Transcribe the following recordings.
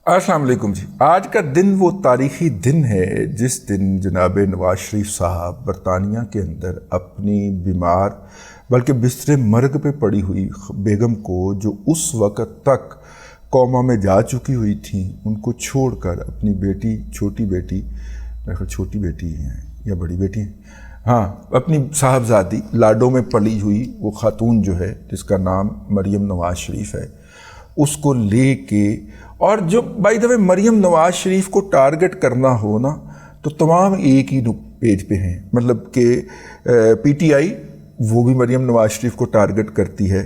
السلام علیکم جی۔ آج کا دن وہ تاریخی دن ہے جس دن جناب نواز شریف صاحب برطانیہ کے اندر اپنی بیمار بلکہ بستر مرگ پہ پڑی ہوئی بیگم کو، جو اس وقت تک کوما میں جا چکی ہوئی تھیں، ان کو چھوڑ کر اپنی بیٹی، چھوٹی بیٹی، چھوٹی بیٹی ہیں یا بڑی بیٹی ہیں، ہاں، اپنی صاحبزادی لاڈو میں پلی ہوئی وہ خاتون جو ہے جس کا نام مریم نواز شریف ہے، اس کو لے کے، اور جو بائی دا وے مریم نواز شریف کو ٹارگٹ کرنا ہو نا تو تمام ایک ہی پیج پہ ہیں، مطلب کہ پی ٹی آئی وہ بھی مریم نواز شریف کو ٹارگٹ کرتی ہے،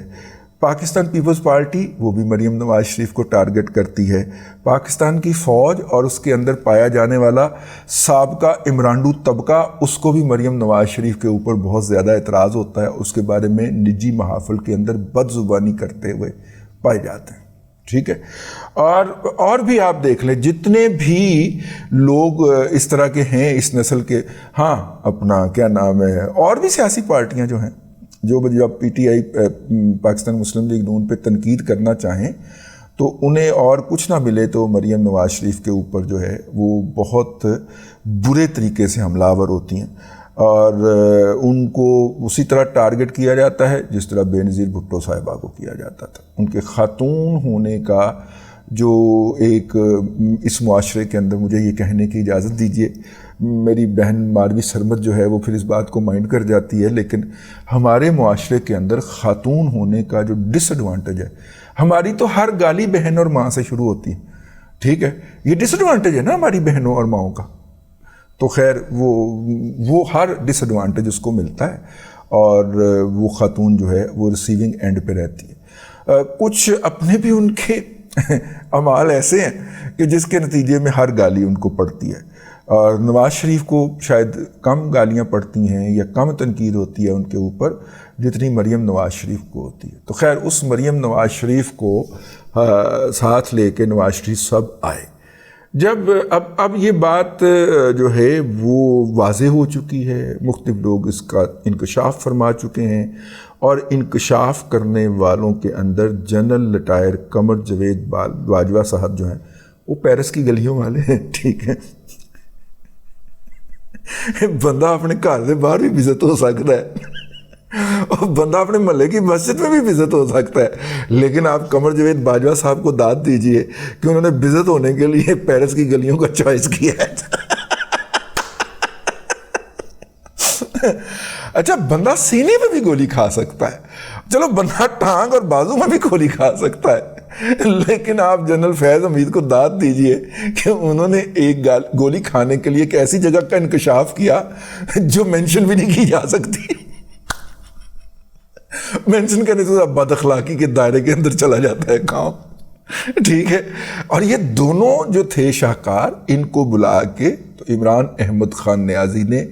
پاکستان پیپلز پارٹی وہ بھی مریم نواز شریف کو ٹارگٹ کرتی ہے، پاکستان کی فوج اور اس کے اندر پایا جانے والا سابقہ عمرانڈو طبقہ، اس کو بھی مریم نواز شریف کے اوپر بہت زیادہ اعتراض ہوتا ہے، اس کے بارے میں نجی محافل کے اندر بد زبانی کرتے ہوئے پائے جاتے ہیں، ٹھیک ہے۔ اور بھی آپ دیکھ لیں جتنے بھی لوگ اس طرح کے ہیں اس نسل کے، ہاں اپنا کیا نام ہے، اور بھی سیاسی پارٹیاں جو ہیں جو جب P T I Pakistan Muslim League Noon پہ تنقید کرنا چاہیں تو انہیں اور کچھ نہ ملے تو مریم نواز شریف کے اوپر جو ہے وہ بہت برے طریقے سے حملہ آور ہوتی ہیں، اور ان کو اسی طرح ٹارگٹ کیا جاتا ہے جس طرح بے نظیر بھٹو صاحبہ کو کیا جاتا تھا۔ ان کے خاتون ہونے کا جو ایک اس معاشرے کے اندر، مجھے یہ کہنے کی اجازت دیجیے، میری بہن ماروی سرمت جو ہے وہ پھر اس بات کو مائنڈ کر جاتی ہے، لیکن ہمارے معاشرے کے اندر خاتون ہونے کا جو ڈس ایڈوانٹیج ہے، ہماری تو ہر گالی بہن اور ماں سے شروع ہوتی ہے، ٹھیک ہے، یہ ڈس ایڈوانٹیج ہے نا ہماری بہنوں اور ماؤں کا، تو خیر وہ ہر ڈس ایڈوانٹیج اس کو ملتا ہے، اور وہ خاتون جو ہے وہ ریسیونگ اینڈ پہ رہتی ہے۔ کچھ اپنے بھی ان کے اعمال ایسے ہیں کہ جس کے نتیجے میں ہر گالی ان کو پڑتی ہے، اور نواز شریف کو شاید کم گالیاں پڑتی ہیں یا کم تنقید ہوتی ہے ان کے اوپر جتنی مریم نواز شریف کو ہوتی ہے۔ تو خیر اس مریم نواز شریف کو ساتھ لے کے نواز شریف سب آئے، جب اب یہ بات جو ہے وہ واضح ہو چکی ہے، مختلف لوگ اس کا انکشاف فرما چکے ہیں، اور انکشاف کرنے والوں کے اندر جنرل لٹائر قمر جاوید باجوہ صاحب جو ہیں وہ پیرس کی گلیوں والے ہیں، ٹھیک ہے، بندہ اپنے گھر سے باہر بھی بےعزت ہو سکتا ہے اور بندہ اپنے محلے کی مسجد میں بھی بےعزت ہو سکتا ہے، لیکن آپ قمر جاوید باجوہ صاحب کو داد دیجئے کہ انہوں نے بےعزت ہونے کے لیے پیرس کی گلیوں کا چوائس کیا ہے۔ اچھا، بندہ سینے میں بھی گولی کھا سکتا ہے، چلو بندہ ٹانگ اور بازو میں بھی گولی کھا سکتا ہے، لیکن آپ جنرل فیض حمید کو داد دیجئے کہ انہوں نے ایک گولی کھانے کے لیے ایک ایسی جگہ کا انکشاف کیا جو مینشن بھی نہیں کی جا سکتی، مینشن کرنے سے بد اخلاقی کے دائرے کے اندر چلا جاتا ہے کام، ٹھیک ہے۔ اور یہ دونوں جو تھے شاہکار، ان کو بلا کے تو عمران احمد خان نیازی نے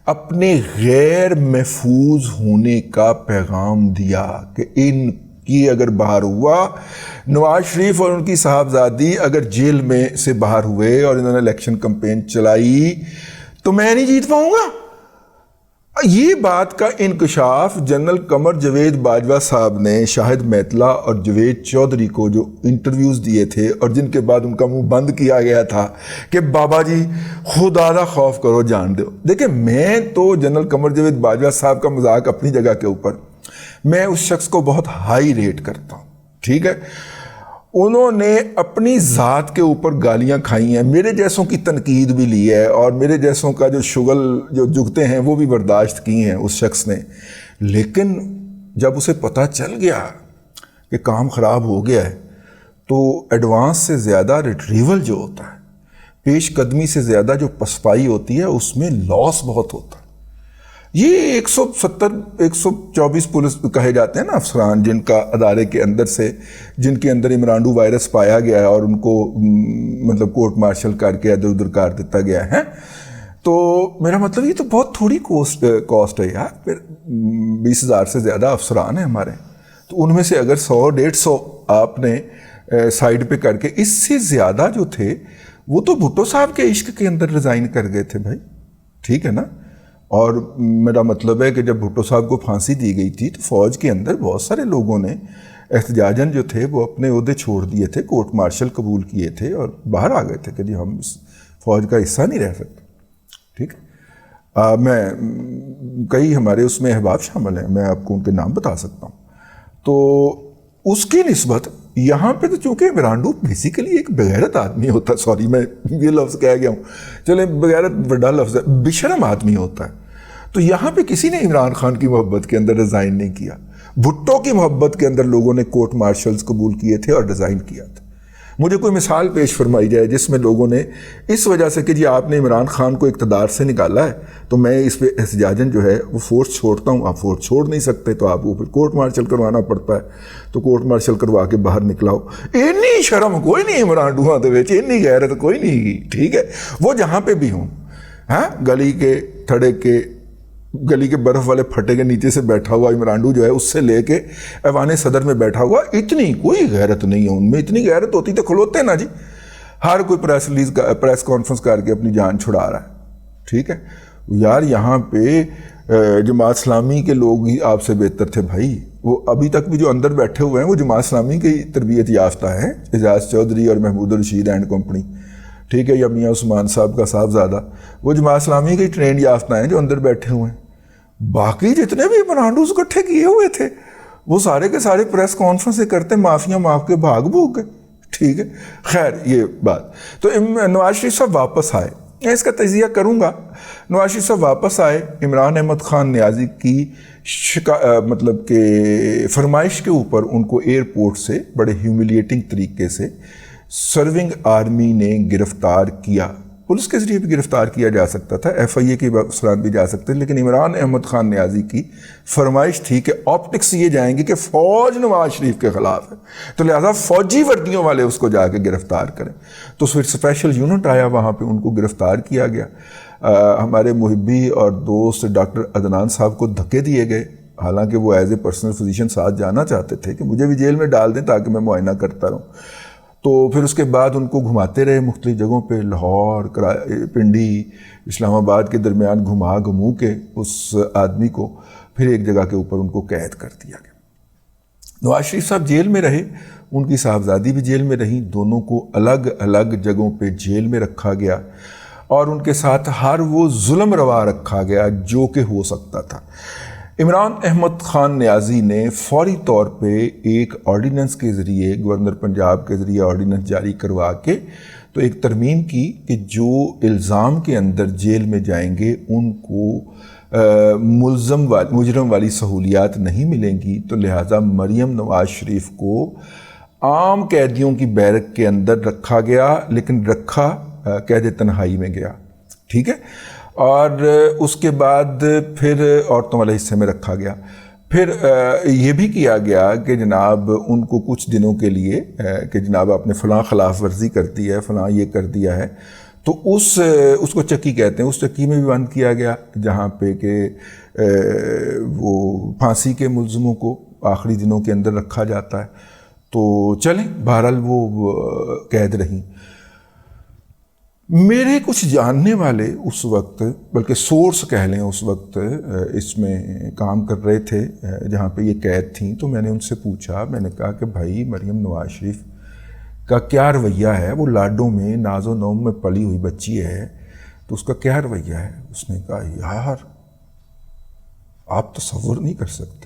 اپنے غیر محفوظ ہونے کا پیغام دیا کہ ان کی اگر باہر ہوا، نواز شریف اور ان کی صاحبزادی اگر جیل میں سے باہر ہوئے اور انہوں نے الیکشن کمپین چلائی تو میں نہیں جیت پاؤں گا۔ یہ بات کا انکشاف جنرل قمر جاوید باجوہ صاحب نے شاہد میتلا اور جاوید چودھری کو جو انٹرویوز دیے تھے، اور جن کے بعد ان کا منہ بند کیا گیا تھا کہ بابا جی خدا دا خوف کرو جان دو۔ دیکھیں، میں تو جنرل قمر جاوید باجوہ صاحب کا مذاق اپنی جگہ کے اوپر، میں اس شخص کو بہت ہائی ریٹ کرتا ہوں، ٹھیک ہے، انہوں نے اپنی ذات کے اوپر گالیاں کھائی ہیں، میرے جیسوں کی تنقید بھی لی ہے، اور میرے جیسوں کا جو شغل جو جگتے ہیں وہ بھی برداشت کی ہیں اس شخص نے، لیکن جب اسے پتہ چل گیا کہ کام خراب ہو گیا ہے تو ایڈوانس سے زیادہ ریٹریول جو ہوتا ہے، پیش قدمی سے زیادہ جو پسپائی ہوتی ہے، اس میں لاس بہت ہوتا ہے۔ یہ 124 پولیس کہے جاتے ہیں نا افسران، جن کا ادارے کے اندر سے، جن کے اندر عمرانڈو وائرس پایا گیا ہے اور ان کو مطلب کورٹ مارشل کر کے ادھر ادھر کر دیتا گیا ہے، تو میرا مطلب یہ تو بہت تھوڑی کاسٹ ہے یار، پھر 20,000 سے زیادہ افسران ہیں ہمارے، تو ان میں سے اگر 100-150 آپ نے سائڈ پہ کر کے، اس سے زیادہ جو تھے وہ تو بھٹو صاحب کے عشق کے اندر ریزائن کر گئے تھے بھائی، ٹھیک ہے نا۔ اور میرا مطلب ہے کہ جب بھٹو صاحب کو پھانسی دی گئی تھی تو فوج کے اندر بہت سارے لوگوں نے احتجاجاً جو تھے وہ اپنے عہدے چھوڑ دیے تھے، کورٹ مارشل قبول کیے تھے اور باہر آ گئے تھے کہ جی ہم اس فوج کا حصہ نہیں رہ سکتے. ٹھیک ہے، میں کئی ہمارے اس میں احباب شامل ہیں، میں آپ کو ان کے نام بتا سکتا ہوں. تو اس کی نسبت یہاں پہ تو چونکہ عمران ڈوب بیسیکلی ایک بغیرت آدمی ہوتا ہے، سوری میں یہ لفظ کہہ گیا ہوں، چلیں بغیرت بڑا لفظ ہے، بشرم آدمی ہوتا ہے. تو یہاں پہ کسی نے عمران خان کی محبت کے اندر ڈیزائن نہیں کیا. بھٹو کی محبت کے اندر لوگوں نے کورٹ مارشلز قبول کیے تھے اور ڈیزائن کیا تھا. مجھے کوئی مثال پیش فرمائی جائے جس میں لوگوں نے اس وجہ سے کہ جی آپ نے عمران خان کو اقتدار سے نکالا ہے تو میں اس پہ احتجاجاً جو ہے وہ فورس چھوڑتا ہوں. آپ فورس چھوڑ نہیں سکتے تو آپ کو پھر کورٹ مارشل کروانا پڑتا ہے، تو کورٹ مارشل کروا کے باہر نکلاؤ. اینی شرم کوئی نہیں عمران ڈوہاں دے وچ، اینی غیرت کوئی نہیں گی. ٹھیک ہے، وہ جہاں پہ بھی ہوں، ہاں گلی کے تھڑے کے گلی کے برف والے پھٹے کے نیچے سے بیٹھا ہوا عمران ڈو جو ہے، اس سے لے کے ایوان صدر میں بیٹھا ہوا، اتنی کوئی غیرت نہیں ہے ان میں. اتنی غیرت ہوتی تو کھلوتے نا جی. ہر کوئی پریس کانفرنس کر کے اپنی جان چھڑا رہا ہے. ٹھیک ہے یار، یہاں پہ جماعت اسلامی کے لوگ ہی آپ سے بہتر تھے بھائی. وہ ابھی تک بھی جو اندر بیٹھے ہوئے ہیں وہ جماعت اسلامی کی تربیت یافتہ ہیں، اعجاز چودھری اور محمود الرشید اینڈ کمپنی. ٹھیک ہے، یا میاں عثمان صاحب کا صاحبزادہ، وہ جماعت اسلامی کے ٹرینڈ یافتہ ہیں جو اندر بیٹھے ہوئے ہیں. باقی جتنے بھی برانڈوز اکٹھے کیے ہوئے تھے وہ سارے کے سارے پریس کانفرنس کرتے معافیاں مانگ کے بھاگ بھوگ گئے. ٹھیک ہے، خیر یہ بات. تو نواز شریف صاحب واپس آئے، میں اس کا تجزیہ کروں گا. نواز شریف صاحب واپس آئے، عمران احمد خان نیازی کی مطلب کہ فرمائش کے اوپر ان کو ایئرپورٹ سے بڑے ہیوملیٹنگ طریقے سے سرونگ آرمی نے گرفتار کیا. پولیس کے ذریعے بھی گرفتار کیا جا سکتا تھا، ایف آئی اے کے افسران بھی جا سکتے ہیں، لیکن عمران احمد خان نیازی کی فرمائش تھی کہ آپٹکس یہ جائیں گی کہ فوج نواز شریف کے خلاف ہے، تو لہٰذا فوجی وردیوں والے اس کو جا کے گرفتار کریں. تو پھر اسپیشل یونٹ آیا، وہاں پہ ان کو گرفتار کیا گیا. ہمارے محبی اور دوست ڈاکٹر عدنان صاحب کو دھکے دیے گئے، حالانکہ وہ ایز اے پرسنل فزیشین ساتھ جانا چاہتے تھے کہ مجھے بھی جیل میں ڈال دیں تاکہ میں معائنہ کرتا رہوں. تو پھر اس کے بعد ان کو گھماتے رہے مختلف جگہوں پہ، لاہور، پنڈی، اسلام آباد کے درمیان گھمو کے اس آدمی کو پھر ایک جگہ کے اوپر ان کو قید کر دیا گیا. نواز شریف صاحب جیل میں رہے، ان کی صاحبزادی بھی جیل میں رہیں، دونوں کو الگ الگ جگہوں پہ جیل میں رکھا گیا اور ان کے ساتھ ہر وہ ظلم روا رکھا گیا جو کہ ہو سکتا تھا. عمران احمد خان نیازی نے فوری طور پہ ایک آرڈیننس کے ذریعے، گورنر پنجاب کے ذریعے آرڈیننس جاری کروا کے تو ایک ترمیم کی کہ جو الزام کے اندر جیل میں جائیں گے ان کو مجرم والی سہولیات نہیں ملیں گی، تو لہٰذا مریم نواز شریف کو عام قیدیوں کی بیرک کے اندر رکھا گیا، لیکن رکھا قید تنہائی میں گیا. ٹھیک ہے، اور اس کے بعد پھر عورتوں والے حصے میں رکھا گیا. پھر یہ بھی کیا گیا کہ جناب ان کو کچھ دنوں کے لیے کہ جناب آپ نے فلاں خلاف ورزی کر دی ہے، فلاں یہ کر دیا ہے، تو اس کو چکی کہتے ہیں، اس چکی میں بھی بند کیا گیا جہاں پہ کہ وہ پھانسی کے ملزموں کو آخری دنوں کے اندر رکھا جاتا ہے. تو چلیں بہرحال وہ قید رہیں. میرے کچھ جاننے والے اس وقت، بلکہ سورس کہہ لیں، اس وقت اس میں کام کر رہے تھے جہاں پہ یہ قید تھیں، تو میں نے ان سے پوچھا، میں نے کہا کہ بھائی مریم نواز شریف کا کیا رویہ ہے؟ وہ لاڈوں میں ناز و نوم میں پلی ہوئی بچی ہے، تو اس کا کیا رویہ ہے؟ اس نے کہا یار آپ تصور نہیں کر سکتے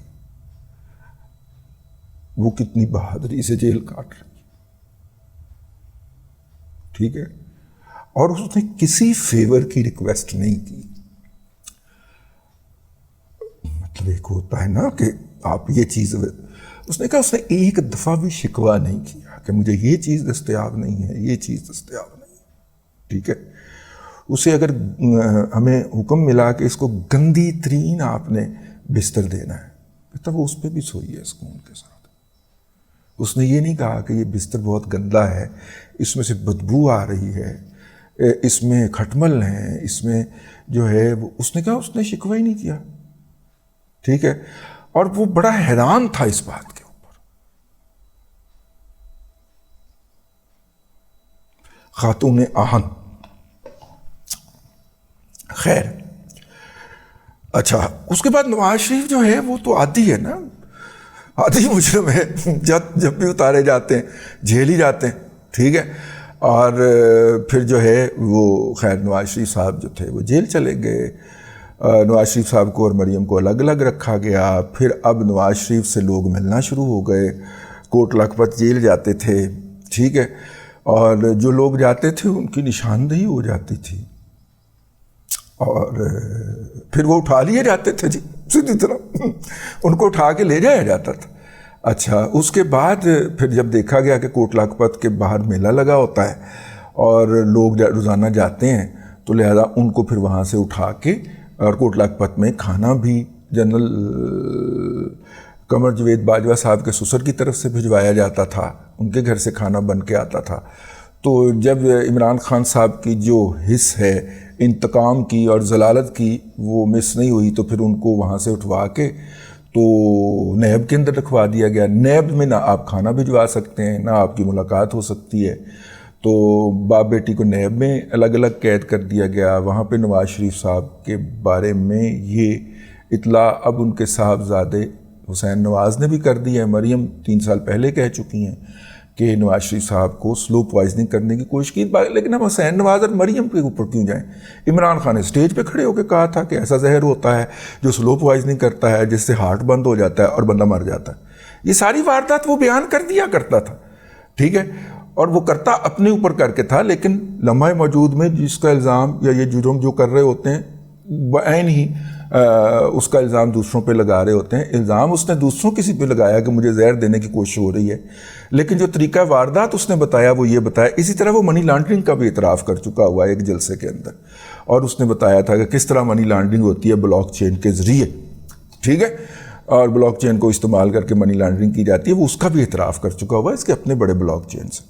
وہ کتنی بہادری سے جیل کاٹ رہی ہے. ٹھیک ہے، اور اس نے کسی فیور کی ریکویسٹ نہیں کی. مطلب ایک ہوتا ہے نا کہ آپ یہ چیز، اس نے کہا اس نے ایک دفعہ بھی شکوہ نہیں کیا کہ مجھے یہ چیز دستیاب نہیں ہے، یہ چیز دستیاب نہیں ہے. ٹھیک ہے، اسے اگر ہمیں حکم ملا کہ اس کو گندی ترین آپ نے بستر دینا ہے تب وہ اس پہ بھی سوئی ہے سکون کے ساتھ. اس نے یہ نہیں کہا کہ یہ بستر بہت گندا ہے، اس میں سے بدبو آ رہی ہے، اس میں کھٹمل ہیں، اس میں جو ہے اس نے کہا اس نے شکوہ ہی نہیں کیا. ٹھیک ہے، اور وہ بڑا حیران تھا اس بات کے اوپر. خاتون آہن، خیر اچھا، اس کے بعد نواز شریف جو ہے وہ تو عادی ہے نا، آدھی مجرم ہے، جب بھی اتارے جاتے ہیں جیل ہی جاتے ہیں، ٹھیک ہے. اور پھر جو ہے وہ خیر نواز شریف صاحب جو تھے وہ جیل چلے گئے. نواز شریف صاحب کو اور مریم کو الگ الگ رکھا گیا. پھر اب نواز شریف سے لوگ ملنا شروع ہو گئے. کوٹ لکھپت جیل جاتے تھے، ٹھیک ہے، اور جو لوگ جاتے تھے ان کی نشاندہی ہو جاتی تھی اور پھر وہ اٹھا لیے جاتے تھے جی سیدھی طرح ان کو اٹھا کے لے جایا جاتا تھا. اچھا، اس کے بعد پھر جب دیکھا گیا کہ کوٹ لکھپت کے باہر میلہ لگا ہوتا ہے اور لوگ روزانہ جاتے ہیں تو لہذا ان کو پھر وہاں سے اٹھا کے اور کوٹ لکھپت میں کھانا بھی جنرل قمر جاوید باجوہ صاحب کے سسر کی طرف سے بھجوایا جاتا تھا، ان کے گھر سے کھانا بن کے آتا تھا. تو جب عمران خان صاحب کی جو حص ہے انتقام کی اور ذلالت کی وہ مس نہیں ہوئی تو پھر ان کو وہاں سے اٹھوا کے تو نیب کے اندر رکھوا دیا گیا. نیب میں نہ آپ کھانا بھجوا سکتے ہیں نہ آپ کی ملاقات ہو سکتی ہے. تو باپ بیٹی کو نیب میں الگ الگ قید کر دیا گیا. وہاں پہ نواز شریف صاحب کے بارے میں یہ اطلاع اب ان کے صاحبزادے حسین نواز نے بھی کر دی ہے. مریم 3 سال پہلے کہہ چکی ہیں کہ نواز شریف صاحب کو سلو پوائزننگ کرنے کی کوشش کی، لیکن ہم حسین نواز اور مریم کے اوپر کیوں جائیں؟ عمران خان نے اسٹیج پہ کھڑے ہو کے کہا تھا کہ ایسا زہر ہوتا ہے جو سلو پوائزننگ کرتا ہے جس سے ہارٹ بند ہو جاتا ہے اور بندہ مر جاتا ہے. یہ ساری واردات وہ بیان کر دیا کرتا تھا، ٹھیک ہے، اور وہ کرتا اپنے اوپر کر کے تھا. لیکن لمحہ موجود میں جس کا الزام یا یہ جرم جو کر رہے ہوتے ہیں بعین ہی اس کا الزام دوسروں پہ لگا رہے ہوتے ہیں. الزام اس نے دوسروں کسی پہ لگایا کہ مجھے زہر دینے کی کوشش ہو رہی ہے، لیکن جو طریقہ واردات اس نے بتایا وہ یہ بتایا. اسی طرح وہ منی لانڈرنگ کا بھی اعتراف کر چکا ہوا ہے ایک جلسے کے اندر، اور اس نے بتایا تھا کہ کس طرح منی لانڈرنگ ہوتی ہے بلاک چین کے ذریعے، ٹھیک ہے، اور بلاک چین کو استعمال کر کے منی لانڈرنگ کی جاتی ہے. وہ اس کا بھی اعتراف کر چکا ہوا ہے اس کے اپنے بڑے بلاک چین سے.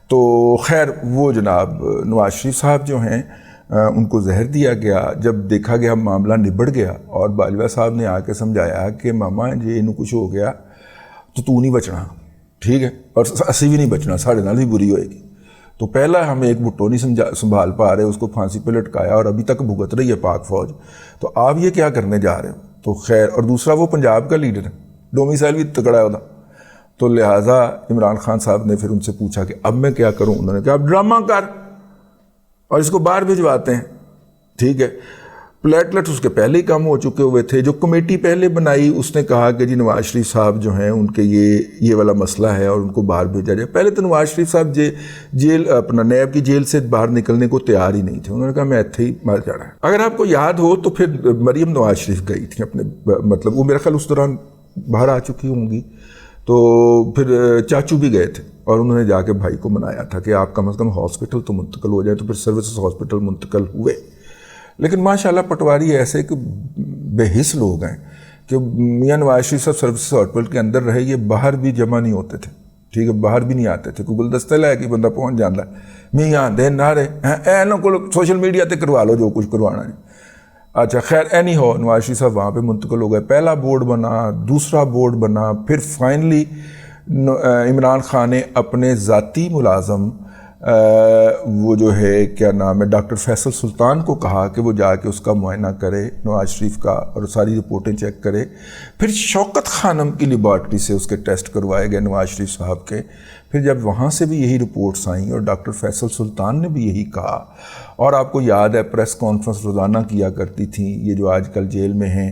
تو خیر وہ جناب نواز شریف صاحب جو ہیں ان کو زہر دیا گیا. جب دیکھا گیا معاملہ نبڑ گیا اور باجوہ صاحب نے آ کے سمجھایا کہ ماما جی انہوں کچھ ہو گیا تو نہیں بچنا، ٹھیک ہے، اور اسی بھی نہیں بچنا، ساڑھے نال بھی بری ہوئے گی. تو پہلا ہم ایک بھٹو نہیں سنبھال پا رہے، اس کو پھانسی پہ لٹکایا اور ابھی تک بھگت رہی ہے پاک فوج. تو آپ یہ کیا کرنے جا رہے ہو؟ تو خیر، اور دوسرا وہ پنجاب کا لیڈر ہے، ڈومیسائل بھی تکڑا ہوتا. تو لہٰذا عمران خان صاحب نے پھر ان سے پوچھا کہ اب میں کیا کروں؟ انہوں نے کہا اب ڈرامہ کر اور اس کو باہر بھجواتے ہیں، ٹھیک ہے. پلیٹلٹ اس کے پہلے ہی کم ہو چکے ہوئے تھے. جو کمیٹی پہلے بنائی اس نے کہا کہ جی نواز شریف صاحب جو ہیں ان کے یہ والا مسئلہ ہے اور ان کو باہر بھیجا جائے. پہلے تو نواز شریف صاحب جیل اپنا نیب کی جیل سے باہر نکلنے کو تیار ہی نہیں تھے. انہوں نے کہا میں ایتھے ہی مر جانا ہے. اگر آپ کو یاد ہو تو پھر مریم نواز شریف گئی تھی اپنے، مطلب وہ میرا خیال اس دوران باہر آ چکی ہوں گی. تو پھر چاچو بھی گئے تھے اور انہوں نے جا کے بھائی کو منایا تھا کہ آپ کم از کم ہاسپٹل تو منتقل ہو جائیں. تو پھر سروسز ہاسپٹل منتقل ہوئے. لیکن ماشاءاللہ پٹواری ایسے کہ بے حس لوگ ہیں کہ میاں نواز شریف صاحب سروسز ہاسپٹل کے اندر رہے، یہ باہر بھی جمع نہیں ہوتے تھے، ٹھیک ہے، باہر بھی نہیں آتے تھے. کوئی گلدستہ لے کے بندہ پہنچ جاتا ہے میاں دے نعرے اینوں کو سوشل میڈیا تے کروا لو جو کچھ کروانا ہے. اچھا خیر، اینی ہو نواز شریف صاحب وہاں پہ منتقل ہو گئے. پہلا بورڈ بنا، دوسرا بورڈ بنا، پھر فائنلی عمران خان نے اپنے ذاتی ملازم وہ جو ہے کیا نام ہے ڈاکٹر فیصل سلطان کو کہا کہ وہ جا کے اس کا معائنہ کرے نواز شریف کا اور ساری رپورٹیں چیک کرے. پھر شوکت خانم کی لیبارٹری سے اس کے ٹیسٹ کروائے گئے نواز شریف صاحب کے. پھر جب وہاں سے بھی یہی رپورٹس آئیں اور ڈاکٹر فیصل سلطان نے بھی یہی کہا، اور آپ کو یاد ہے پریس کانفرنس روزانہ کیا کرتی تھیں یہ جو آج کل جیل میں ہیں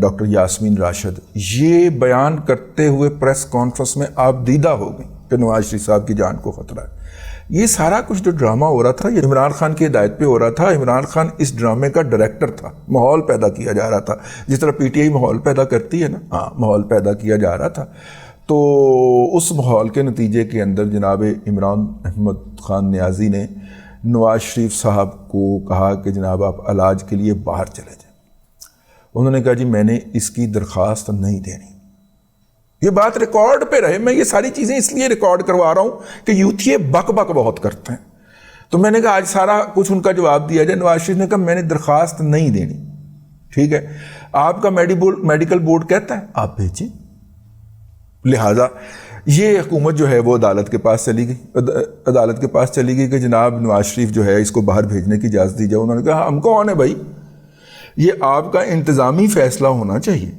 ڈاکٹر یاسمین راشد، یہ بیان کرتے ہوئے پریس کانفرنس میں آپ دیدہ ہو گئیں کہ نواز شریف صاحب کی جان کو خطرہ ہے. یہ سارا کچھ جو ڈرامہ ہو رہا تھا یہ عمران خان کی ہدایت پہ ہو رہا تھا. عمران خان اس ڈرامے کا ڈائریکٹر تھا. ماحول پیدا کیا جا رہا تھا جس طرح پی ٹی آئی ماحول پیدا کرتی ہے نا، ہاں ماحول پیدا کیا جا رہا تھا. تو اس ماحول کے نتیجے کے اندر جناب عمران احمد خان نیازی نے نواز شریف صاحب کو کہا کہ جناب آپ علاج کے لیے باہر چلے جائیں. انہوں نے کہا جی میں نے اس کی درخواست نہیں دینی. یہ بات ریکارڈ پہ رہے. میں یہ ساری چیزیں اس لیے ریکارڈ کروا رہا ہوں کہ یوتھی بک بک بہت کرتے ہیں. تو میں نے کہا آج سارا کچھ ان کا جواب دیا جائے. نواز شریف نے کہا میں نے درخواست نہیں دینی، ٹھیک ہے، آپ کا میڈیکل بورڈ کہتا ہے آپ بھیجیں. لہٰذا یہ حکومت جو ہے وہ عدالت کے پاس چلی گئی کہ جناب نواز شریف جو ہے اس کو باہر بھیجنے کی اجازت دی جائے. انہوں نے کہا ہم کون ہیں بھائی، یہ آپ کا انتظامی فیصلہ ہونا چاہیے.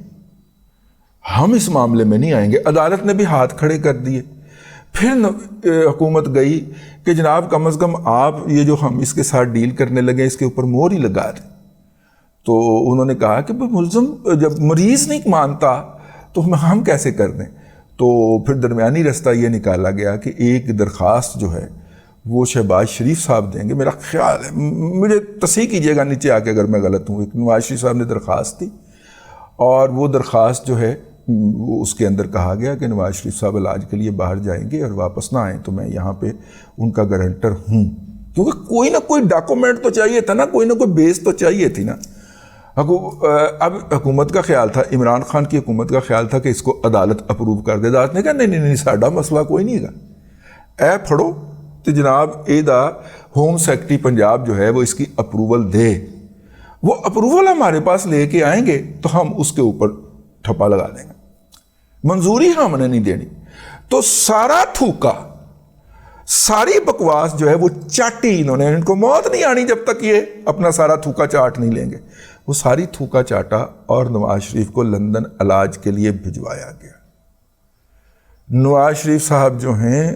ہم اس معاملے میں نہیں آئیں گے. عدالت نے بھی ہاتھ کھڑے کر دیے. پھر حکومت گئی کہ جناب کم از کم آپ یہ جو ہم اس کے ساتھ ڈیل کرنے لگے اس کے اوپر مور ہی لگا دیں. تو انہوں نے کہا کہ ملزم جب مریض نہیں مانتا تو ہم کیسے کر دیں. تو پھر درمیانی رستہ یہ نکالا گیا کہ ایک درخواست جو ہے وہ شہباز شریف صاحب دیں گے. میرا خیال ہے, مجھے تصحیح کیجیے گا نیچے آ کے اگر میں غلط ہوں, ایک نواز شریف صاحب نے درخواست دی اور وہ درخواست جو ہے وہ اس کے اندر کہا گیا کہ نواز شریف صاحب علاج کے لیے باہر جائیں گے اور واپس نہ آئیں تو میں یہاں پہ ان کا گارنٹر ہوں. کیونکہ کوئی نہ کوئی ڈاکومنٹ تو چاہیے تھا نا, کوئی نہ کوئی بیس تو چاہیے تھی نا. اب حکومت کا خیال تھا, عمران خان کی حکومت کا خیال تھا کہ اس کو عدالت اپروو کر دے. عدالت نے کہا نہیں ساڈا مسئلہ کوئی نہیں گا, اے پھڑو تو جناب دا ہوم سیکرٹری پنجاب جو ہے وہ اس کی اپروول دے. وہ اپروول ہمارے پاس لے کے آئیں گے تو ہم اس کے اوپر ٹھپا لگا دیں گے. منظوری ہم نے نہیں دینی. تو سارا تھوکا, ساری بکواس جو ہے وہ چاٹی انہوں نے. ان کو موت نہیں آنی جب تک یہ اپنا سارا تھوکا چاٹ نہیں لیں گے. وہ ساری تھوکا چاٹا اور نواز شریف کو لندن علاج کے لیے بھجوایا گیا. نواز شریف صاحب جو ہیں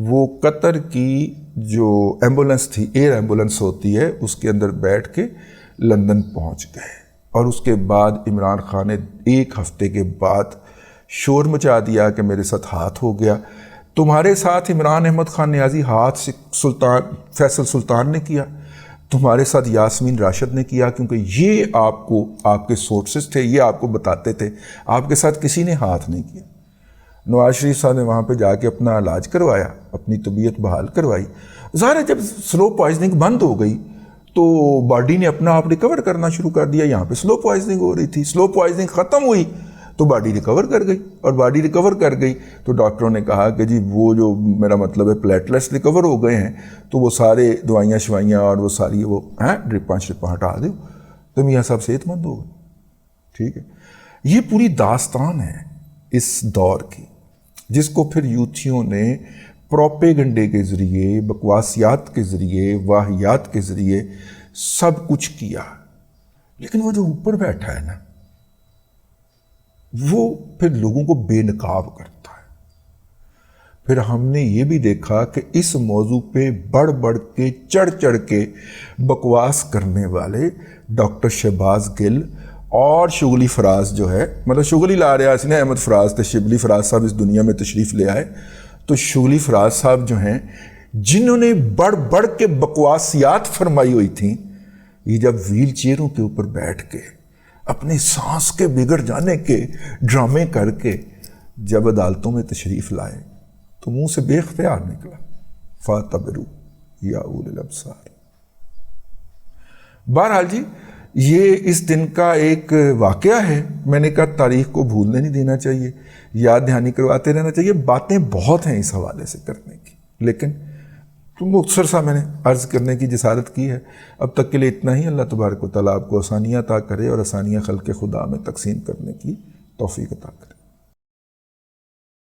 وہ قطر کی جو ایمبولنس تھی, ایئر ایمبولنس ہوتی ہے, اس کے اندر بیٹھ کے لندن پہنچ گئے. اور اس کے بعد عمران خان نے ایک ہفتے کے بعد شور مچا دیا کہ میرے ساتھ ہاتھ ہو گیا. تمہارے ساتھ عمران احمد خان نیازی ہاتھ سے فیصل سلطان نے کیا, تمہارے ساتھ یاسمین راشد نے کیا, کیونکہ یہ آپ کو آپ کے سورسز تھے, یہ آپ کو بتاتے تھے. آپ کے ساتھ کسی نے ہاتھ نہیں کیا. نواز شریف صاحب نے وہاں پہ جا کے اپنا علاج کروایا, اپنی طبیعت بحال کروائی. ظاہر ہے جب سلو پوائزننگ بند ہو گئی تو باڈی نے اپنا آپ ریکور کرنا شروع کر دیا. یہاں پہ سلو پوائزننگ ہو رہی تھی, سلو پوائزننگ ختم ہوئی تو باڈی ریکور کر گئی. اور باڈی ریکور کر گئی تو ڈاکٹروں نے کہا کہ جی وہ جو میرا مطلب ہے پلیٹلیٹس ریکور ہو گئے ہیں, تو وہ سارے دوائیاں شوائیاں اور وہ ساری وہ ڈرپاں شرپاں ہٹا دو تو میاں صاحب صحت مند ہو گئے. ٹھیک ہے, یہ پوری داستان ہے اس دور کی, جس کو پھر یوتھیوں نے پروپیگنڈے کے ذریعے, بکواسیات کے ذریعے, واہیات کے ذریعے سب کچھ کیا. لیکن وہ جو اوپر بیٹھا ہے نا, وہ پھر لوگوں کو بے نقاب کرتا ہے. پھر ہم نے یہ بھی دیکھا کہ اس موضوع پہ بڑھ بڑھ کے چڑھ چڑھ کے بکواس کرنے والے ڈاکٹر شہباز گل اور شغلی فراز جو ہے, مطلب شغلی لا رہا اس نے احمد فراز تھے, شبلی فراز صاحب اس دنیا میں تشریف لے آئے. تو شغلی فراز صاحب جو ہیں جنہوں نے بڑھ بڑھ کے بکواسیات فرمائی ہوئی تھیں, یہ جب ویل چیئروں کے اوپر بیٹھ کے اپنی سانس کے بگڑ جانے کے ڈرامے کر کے جب عدالتوں میں تشریف لائے تو منہ سے بے اختیار نکلا فاتبرو یا اول الابصار. بہرحال جی یہ اس دن کا ایک واقعہ ہے. میں نے کہا تاریخ کو بھولنے نہیں دینا چاہیے, یاد دہانی کرواتے رہنا چاہیے. باتیں بہت ہیں اس حوالے سے کرنے کی, لیکن مختصر سا میں نے عرض کرنے کی جسارت کی ہے. اب تک کے لیے اتنا ہی. اللہ تبارک و تعالیٰ آپ کو آسانیاں عطا کرے اور آسانیاں خلق خدا میں تقسیم کرنے کی توفیق عطا کرے.